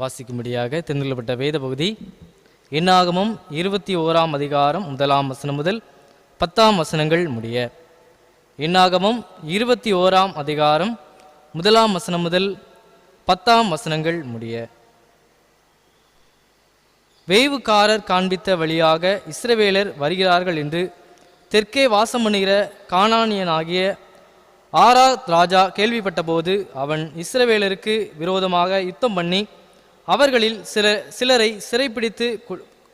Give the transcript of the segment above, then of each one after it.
வாசிக்கும்படியாக தெரிந்துகொள்ளப்பட்ட வேத பகுதி என்னாகமம் 21ஆம் அதிகாரம் 1ஆம் வசனம் முதல் 10ஆம் வசனங்கள் முடிய. என்னாகமம் 21ஆம் அதிகாரம் 1ஆம் வசனம் முதல் 10ஆம் வசனங்கள் முடிய. வேவுக்காரர் காண்பித்த வழியாக இஸ்ரவேலர் வருகிறார்கள் என்று தெற்கே வாசம் பண்ணுகிற கானானியனாகிய ஆராத் ராஜா கேள்விப்பட்டபோது அவன் இஸ்ரவேலருக்கு விரோதமாக யுத்தம் பண்ணி அவர்களில் சிலரை சிறைப்பிடித்து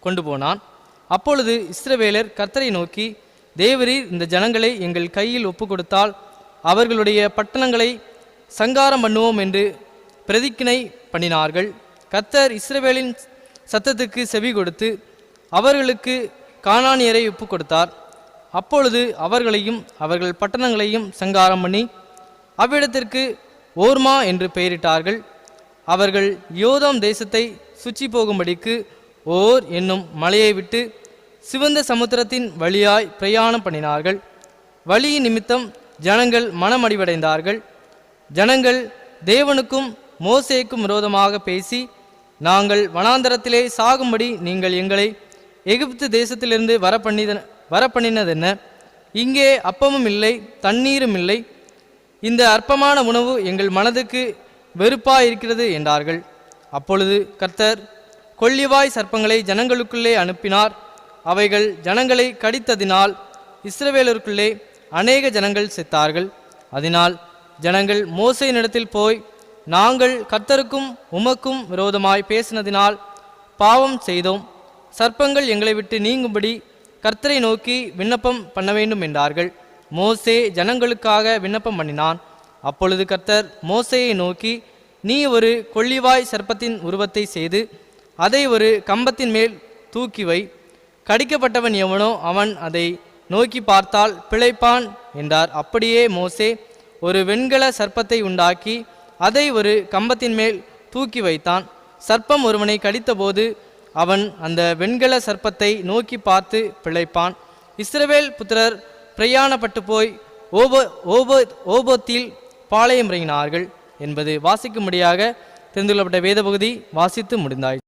கொண்டு போனான். அப்பொழுது இஸ்ரவேலர் கர்த்தரை நோக்கி, தேவரீர் இந்த ஜனங்களை எங்கள் கையில் ஒப்பு கொடுத்தால் அவர்களுடைய பட்டணங்களை சங்காரம் பண்ணுவோம் என்று பிரதிக்கினை பண்ணினார்கள். கர்த்தர் இஸ்ரவேலின் சத்தத்துக்கு செவி கொடுத்து அவர்களுக்கு கானானியரை ஒப்பு கொடுத்தார். அப்பொழுது அவர்களையும் அவர்கள் பட்டணங்களையும் சங்காரம் பண்ணி அவ்விடத்திற்கு ஓர்மா என்று பெயரிட்டார்கள். அவர்கள் யோதாம் தேசத்தை சுற்றி போகும்படிக்கு ஓர் என்னும் மலையை விட்டு சிவந்த சமுத்திரத்தின் வழியாய் பிரயாணம் பண்ணினார்கள். வழியின் நிமித்தம் ஜனங்கள் மனமடிவடைந்தார்கள். ஜனங்கள் தேவனுக்கும் மோசேக்கும் விரோதமாக பேசி, நாங்கள் வனாந்தரத்திலே சாகும்படி நீங்கள் எங்களை எகிப்து தேசத்திலிருந்து வரப்பண்ணினதென்ன? இங்கே அப்பமும் இல்லை, தண்ணீரும் இல்லை. இந்த அற்பமான உணவு எங்கள் மனதுக்கு வெறுப்பாயிருக்கிறது என்றார்கள். அப்பொழுது கர்த்தர் கொள்ளிவாய் சர்ப்பங்களை ஜனங்களுக்குள்ளே அனுப்பினார். அவைகள் ஜனங்களை கடித்ததினால் இஸ்ரவேலருக்குள்ளே அநேக ஜனங்கள் செத்தார்கள். அதனால் ஜனங்கள் மோசேயினிடத்தில் போய், நாங்கள் கர்த்தருக்கும் உமக்கும் விரோதமாய் பேசினதினால் பாவம் செய்தோம். சர்ப்பங்கள் எங்களை விட்டு நீங்கும்படி கர்த்தரை நோக்கி விண்ணப்பம் பண்ண வேண்டும் என்றார்கள். மோசே ஜனங்களுக்காக விண்ணப்பம் பண்ணினான். அப்பொழுது கர்த்தர் மோசேயை நோக்கி, நீ ஒரு கொள்ளிவாய் சர்ப்பத்தின் உருவத்தை செய்து அதை ஒரு கம்பத்தின் மேல் தூக்கி வை. கடிக்கப்பட்டவன் எவனோ அவன் அதை நோக்கி பார்த்தால் பிழைப்பான் என்றார். அப்படியே மோசே ஒரு வெண்கல சர்ப்பத்தை உண்டாக்கி அதை ஒரு கம்பத்தின் மேல் தூக்கி வைத்தான். சர்ப்பம் ஒருவனை கடித்தபோது அவன் அந்த வெண்கல சர்ப்பத்தை நோக்கி பார்த்து பிழைப்பான். இஸ்ரவேல் புத்திரர் பிரயாணப்பட்டு போய் ஓபோத்தில் பாளையம் இறங்கினார்கள் என்பது வாசிக்கும்படியாக தெரிந்து கொள்ளப்பட்ட வேத பகுதி வாசித்து முடிந்தாய்.